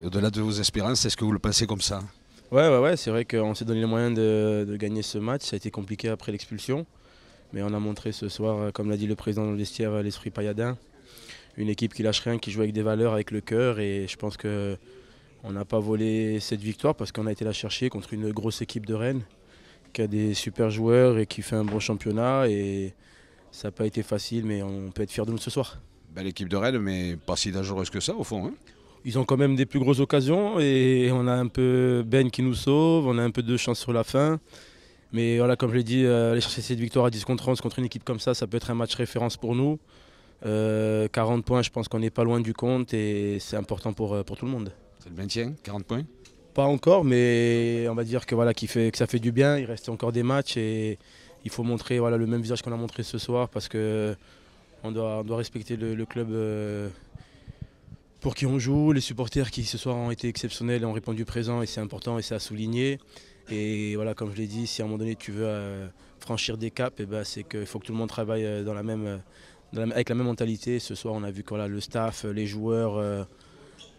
Au-delà de vos espérances, est-ce que vous le pensez comme ça? Ouais, c'est vrai qu'on s'est donné les moyens de gagner ce match. Ça a été compliqué après l'expulsion. Mais on a montré ce soir, comme l'a dit le président dans le vestiaire, l'esprit pailladin. Une équipe qui lâche rien, qui joue avec des valeurs, avec le cœur. Et je pense qu'on n'a pas volé cette victoire parce qu'on a été la chercher contre une grosse équipe de Rennes qui a des super joueurs et qui fait un bon championnat. Et ça n'a pas été facile, mais on peut être fiers de nous ce soir. Belle équipe de Rennes, mais pas si dangereuse que ça au fond, hein. Ils ont quand même des plus grosses occasions et on a un peu Ben qui nous sauve, on a un peu de chance sur la fin. Mais voilà, comme je l'ai dit, aller chercher cette victoire à 10 contre 11 contre une équipe comme ça peut être un match référence pour nous. 40 points, je pense qu'on n'est pas loin du compte et c'est important pour tout le monde. C'est le maintien, 40 points. Pas encore, mais on va dire que, voilà, que ça fait du bien. Il reste encore des matchs et il faut montrer, voilà, le même visage qu'on a montré ce soir parce qu'on doit respecter le club pour qui on joue. Les supporters qui ce soir ont été exceptionnels et ont répondu présent et c'est important et c'est à souligner. Et voilà, comme je l'ai dit, si à un moment donné tu veux franchir des caps, c'est qu'il faut que tout le monde travaille avec la même mentalité. Ce soir, on a vu que voilà, le staff, les joueurs,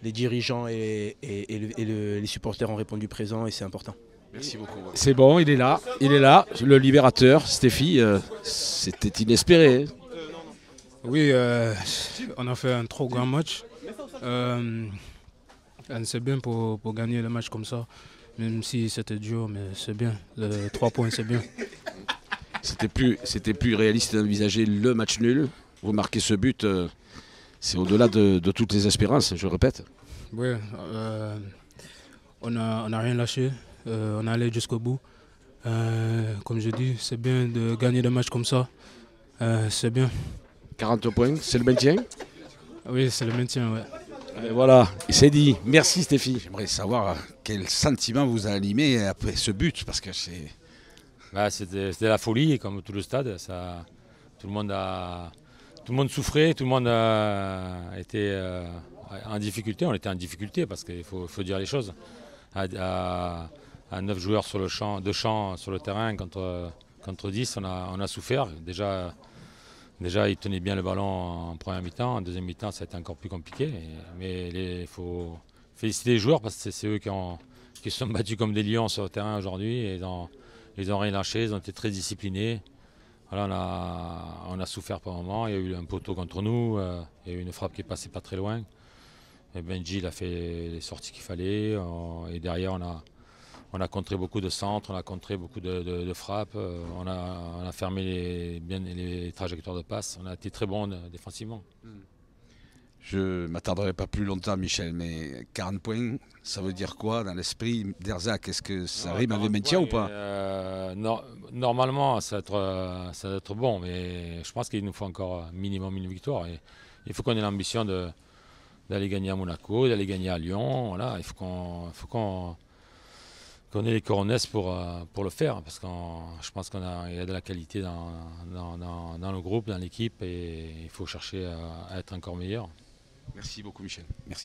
les dirigeants et les supporters ont répondu présent et c'est important. Merci beaucoup. C'est bon, il est là, le libérateur, Stéphie. C'était inespéré. Oui, on a fait un trop grand match. C'est bien pour gagner le match comme ça, même si c'était dur, mais c'est bien. 3 points, c'est bien. C'était plus réaliste d'envisager le match nul. Vous marquez ce but, c'est au-delà de toutes les espérances, je le répète. Oui, on a rien lâché. On est allé jusqu'au bout. Comme je dis, c'est bien de gagner des matchs comme ça. C'est bien. 40 points, c'est le maintien? Oui, c'est le maintien, ouais. Et voilà, c'est dit. Merci Stéphie. J'aimerais savoir quel sentiment vous a animé après ce but, parce que c'est... C'était la folie, comme tout le stade. Tout le monde souffrait, tout le monde était en difficulté. On était en difficulté parce qu'il faut dire les choses. À 9 joueurs sur le champ, 2 champs sur le terrain contre 10, on a souffert. Déjà, ils tenaient bien le ballon en première mi-temps. En deuxième mi-temps, ça a été encore plus compliqué. Mais il faut féliciter les joueurs parce que c'est eux qui se sont battus comme des lions sur le terrain aujourd'hui. Et ils n'ont rien lâché, ils ont été très disciplinés. Voilà, on a souffert par un moment. Il y a eu un poteau contre nous. Il y a eu une frappe qui est passée pas très loin. Et Benji il a fait les sorties qu'il fallait. Et derrière, on a contré beaucoup de centres, on a contré beaucoup de frappes, on a fermé bien les trajectoires de passe, on a été très bon défensivement. Je ne m'attarderai pas plus longtemps, Michel, mais 40 points, ça veut dire quoi dans l'esprit d'Herzac? Est-ce que ça rime avec maintien ou pas? Normalement, ça va être bon, mais je pense qu'il nous faut encore minimum une victoire. Et il faut qu'on ait l'ambition d'aller gagner à Monaco, d'aller gagner à Lyon. Voilà, il faut qu'on ait les coronesses pour le faire, parce que je pense qu'il y a de la qualité dans le groupe, dans l'équipe, et il faut chercher à être encore meilleur. Merci beaucoup, Michel. Merci.